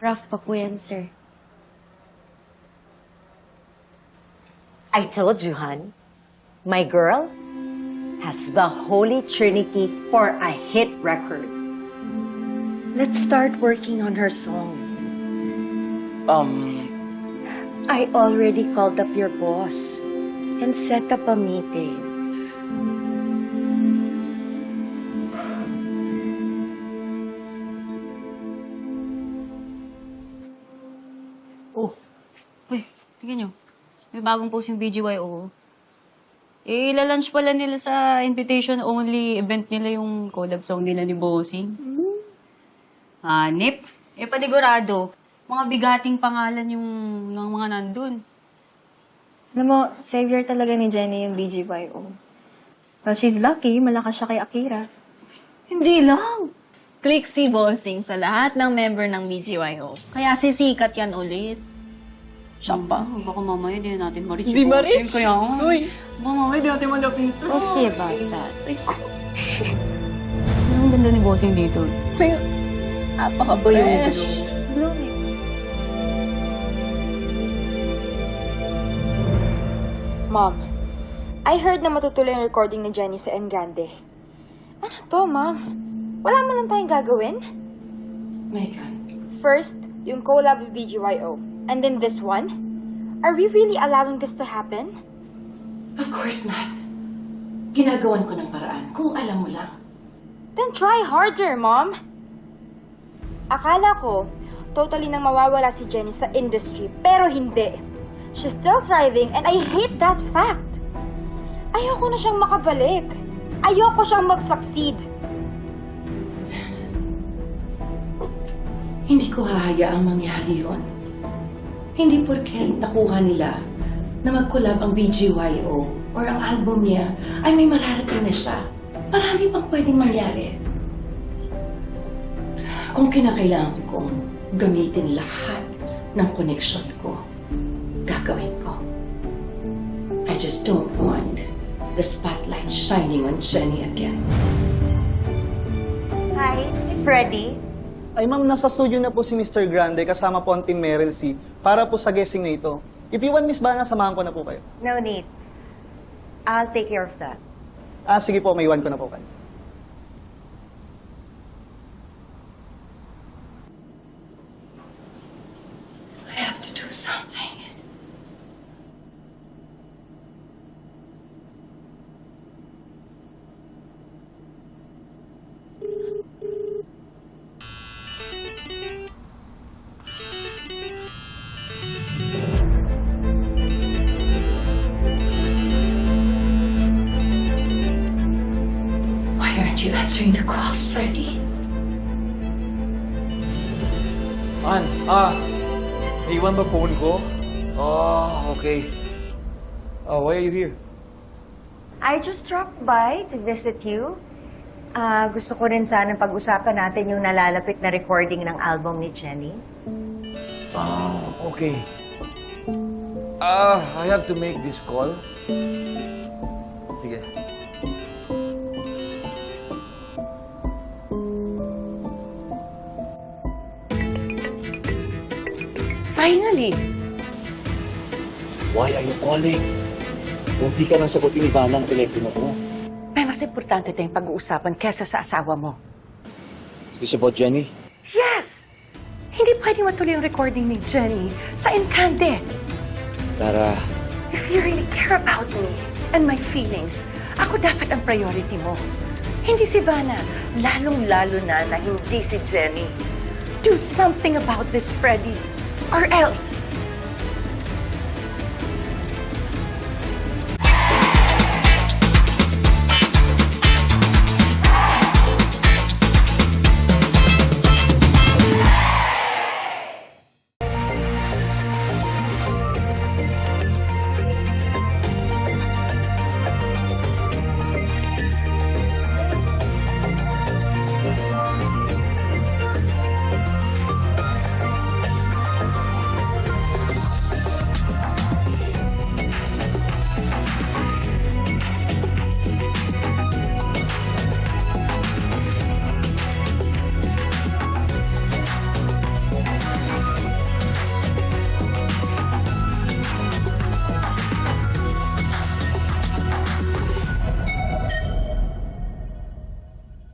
Rough pa po yan, sir. I told you, hon. My girl has the Holy Trinity for a hit record. Let's start working on her song. I already called up your boss and set up a meeting. Oh, uy, tingnan nyo. May bagong post yung BGYO. Ilalunch pala nila sa invitation-only event nila yung collab song nila ni Bossing. Hanip. Panigurado. Mga bigating pangalan yung ng mga nandun. Alam mo, savior talaga ni Jenny yung BGYO. Well, she's lucky. Malakas siya kay Akira. Hindi lang. Click si Bossing sa lahat ng member ng BGYO. Kaya sisikat yan ulit. Siya pa. Baka mamaya di na natin ma-reach Di yung ma-reach? Bossing. Kaya nga. Uy. Baka mamaya di natin malapitan. We'll see about that. Ang ganda ni Bossing dito. Napaka-fresh. Blooming. Mom, I heard na matutuloy ang recording ni Jenny sa Engrande. Ano to, Mom? Wala man lang tayong gagawin? Megan, First, yung collab with BGYO. And then this one? Are we really allowing this to happen? Of course not. Ginagawan ko ng paraan kung alam mo lang. Then try harder, Mom! Akala ko, totally nang mawawala si Jenny sa industry, pero hindi. She's still thriving and I hate that fact. Ayoko na siyang makabalik. Ayoko siyang mag-succeed. Hindi ko hahayaang mangyari yon. Hindi porket nakuha nila na mag-collab ang BGYO or ang album niya ay may mararating na siya. Marami pang pwedeng mangyari. Kung kinakailangan kong gamitin lahat ng koneksyon ko, gagawin ko. I just don't want the spotlight shining on Jenny again. Hi, si Freddy. Ay ma'am, nasa studio na po si Mr. Grande kasama po ang Team Meryl C para po sa guessing na ito. If you want, Miss Bana, samahan ko na po kayo. No need. I'll take care of that. Sige po, may iwan ko na po kayo. I have to do something. Why aren't you answering the calls, Freddy? Naiwan ba phone ko? Oh, okay. Oh, why are you here? I just dropped by to visit you. Gusto ko rin sana pag-usapan natin yung nalalapit na recording ng album ni Jenny. Okay. I have to make this call. Sige. Finally! Why are you calling? Kung di ka nang sagutin ni Vanna ang telepono ko. May mas importante tayong pag-uusapan kesa sa asawa mo. Is this about Jenny? Yes! Hindi pwedeng matuloy yung recording ni Jenny sa Encante. Tara, If you really care about me and my feelings, ako dapat ang priority mo. Hindi si Vanna, lalong-lalo na hindi si Jenny. Do something about this, Freddy. Or else,